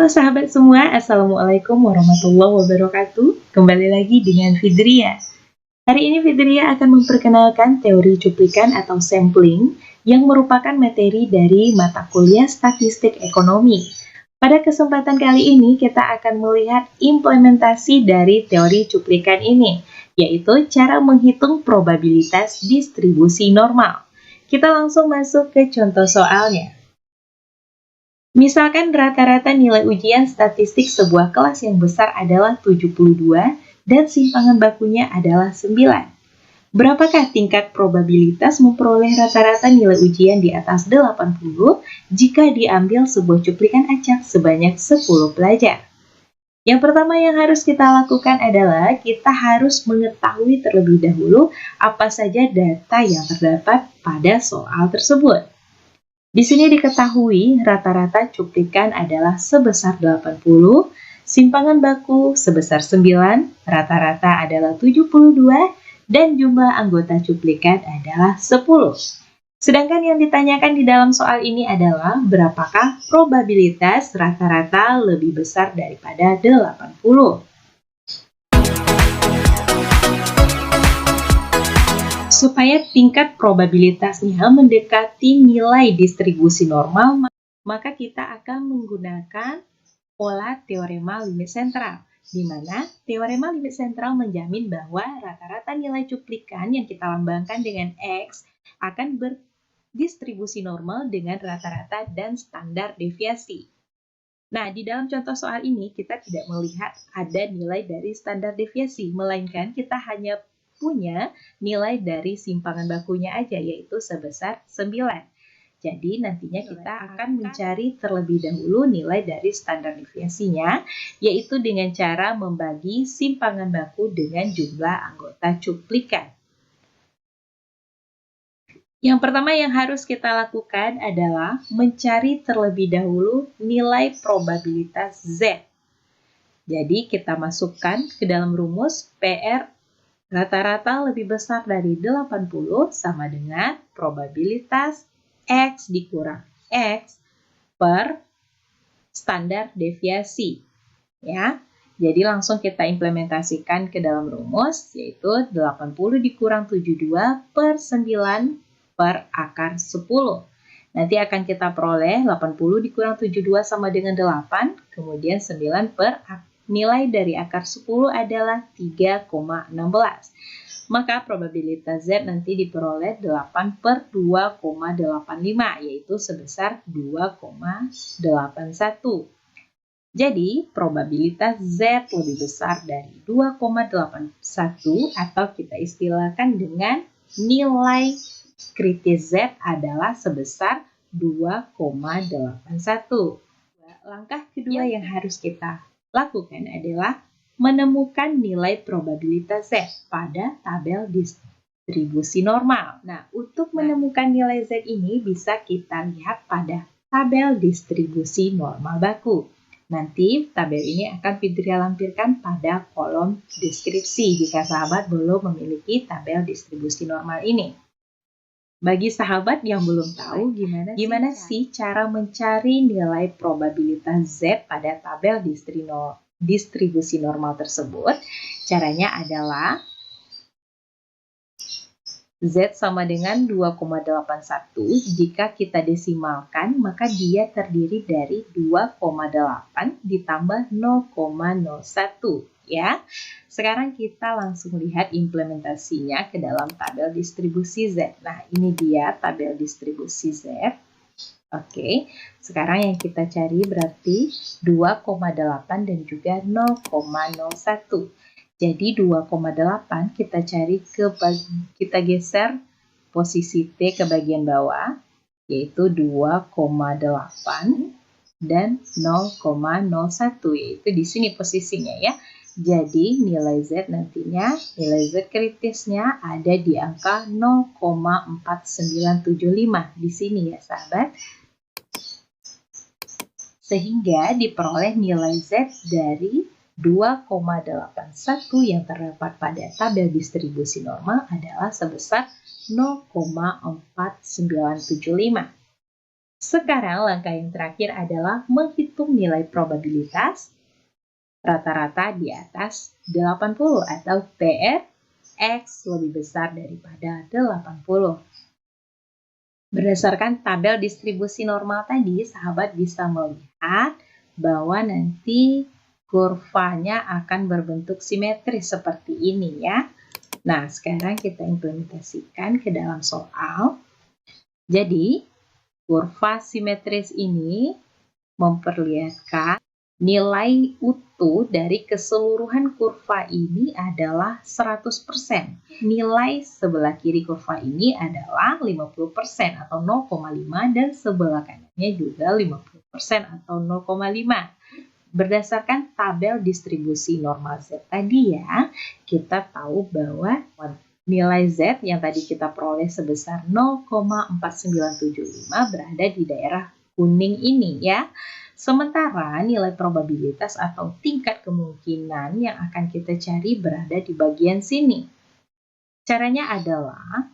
Halo sahabat semua, Assalamualaikum warahmatullahi wabarakatuh. Kembali lagi dengan Fidria. Hari ini Fidria akan memperkenalkan teori cuplikan atau sampling yang merupakan materi dari mata kuliah Statistik Ekonomi. Pada kesempatan kali ini kita akan melihat implementasi dari teori cuplikan ini, yaitu cara menghitung probabilitas distribusi normal. Kita langsung masuk ke contoh soalnya. Misalkan rata-rata nilai ujian statistik sebuah kelas yang besar adalah 72 dan simpangan bakunya adalah 9. Berapakah tingkat probabilitas memperoleh rata-rata nilai ujian di atas 80 jika diambil sebuah cuplikan acak sebanyak 10 pelajar? Yang pertama yang harus kita lakukan adalah kita harus mengetahui terlebih dahulu apa saja data yang terdapat pada soal tersebut. Di sini diketahui rata-rata cuplikan adalah sebesar 80, simpangan baku sebesar 9, rata-rata adalah 72, dan jumlah anggota cuplikan adalah 10. Sedangkan yang ditanyakan di dalam soal ini adalah berapakah probabilitas rata-rata lebih besar daripada 80. Supaya tingkat probabilitasnya mendekati nilai distribusi normal, maka kita akan menggunakan pola teorema limit sentral, di mana teorema limit sentral menjamin bahwa rata-rata nilai cuplikan yang kita lambangkan dengan X akan berdistribusi normal dengan rata-rata dan standar deviasi. Nah, di dalam contoh soal ini kita tidak melihat ada nilai dari standar deviasi, melainkan kita hanya punya nilai dari simpangan bakunya aja, yaitu sebesar 9. Jadi nantinya kita akan mencari terlebih dahulu nilai dari standar deviasinya, yaitu dengan cara membagi simpangan baku dengan jumlah anggota cuplikan. Yang pertama yang harus kita lakukan adalah mencari terlebih dahulu nilai probabilitas Z. Jadi kita masukkan ke dalam rumus PR rata-rata lebih besar dari 80 sama dengan probabilitas X dikurang X per standar deviasi. Ya. Jadi langsung kita implementasikan ke dalam rumus, yaitu 80 dikurang 72 per 9 per akar 10. Nanti akan kita peroleh 80 dikurang 72 sama dengan 8, kemudian 9 per nilai dari akar 10 adalah 3,16. Maka probabilitas Z nanti diperoleh 8 per 2,85, yaitu sebesar 2,81. Jadi, probabilitas Z lebih besar dari 2,81 atau kita istilahkan dengan nilai kritis Z adalah sebesar 2,81. Langkah kedua yang harus kita lakukan adalah menemukan nilai probabilitas Z pada tabel distribusi normal. Nah, untuk menemukan nilai Z ini bisa kita lihat pada tabel distribusi normal baku. Nanti tabel ini akan Fidria lampirkan pada kolom deskripsi jika sahabat belum memiliki tabel distribusi normal ini. Bagi sahabat yang belum tahu gimana sih cara mencari nilai probabilitas Z pada tabel distribusi normal tersebut, caranya adalah Z sama dengan 2,81. Jika kita desimalkan, maka dia terdiri dari 2,8 ditambah 0,01. Ya, sekarang kita langsung lihat implementasinya ke dalam tabel distribusi Z. Nah, ini dia tabel distribusi Z. Oke, sekarang yang kita cari berarti 2,8 dan juga 0,01. Jadi 2,8 kita cari kita geser posisi T ke bagian bawah, yaitu 2,8 dan 0,01, yaitu di sini posisinya ya. Jadi nilai Z nantinya, nilai Z kritisnya ada di angka 0,4975 di sini ya sahabat. Sehingga diperoleh nilai Z dari 2,81 yang terdapat pada tabel distribusi normal adalah sebesar 0,4975. Sekarang langkah yang terakhir adalah menghitung nilai probabilitas rata-rata di atas 80 atau PR X lebih besar daripada 80. Berdasarkan tabel distribusi normal tadi, sahabat bisa melihat bahwa nanti kurvanya akan berbentuk simetris seperti ini ya. Nah, sekarang kita implementasikan ke dalam soal. Jadi, kurva simetris ini memperlihatkan nilai utuh dari keseluruhan kurva ini adalah 100%. Nilai sebelah kiri kurva ini adalah 50% atau 0,5 dan sebelah kanannya juga 50% atau 0,5. Berdasarkan tabel distribusi normal Z tadi ya, kita tahu bahwa nilai Z yang tadi kita peroleh sebesar 0,4975 berada di daerah kuning ini ya. Sementara nilai probabilitas atau tingkat kemungkinan yang akan kita cari berada di bagian sini. Caranya adalah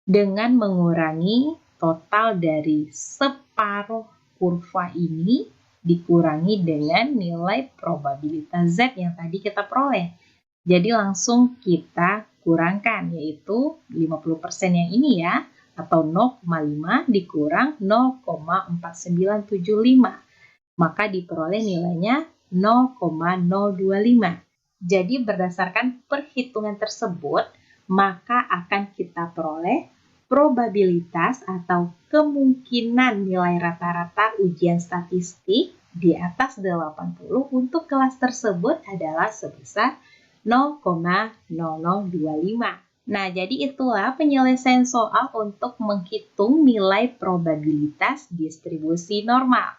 dengan mengurangi total dari separuh kurva ini dikurangi dengan nilai probabilitas Z yang tadi kita peroleh. Jadi langsung kita kurangkan, yaitu 50% yang ini ya, atau 0,5 dikurang 0,4975. Maka diperoleh nilainya 0,025. Jadi berdasarkan perhitungan tersebut, maka akan kita peroleh probabilitas atau kemungkinan nilai rata-rata ujian statistik di atas 80 untuk kelas tersebut adalah sebesar 0,0025. Nah, jadi itulah penyelesaian soal untuk menghitung nilai probabilitas distribusi normal.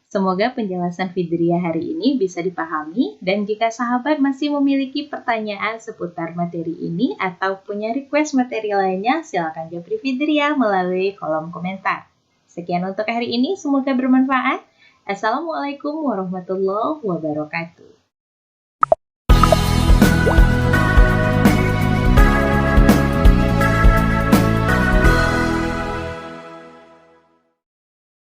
Semoga penjelasan Fidria hari ini bisa dipahami, dan jika sahabat masih memiliki pertanyaan seputar materi ini atau punya request materi lainnya, silakan japri Fidria melalui kolom komentar. Sekian untuk hari ini, semoga bermanfaat. Assalamualaikum warahmatullahi wabarakatuh.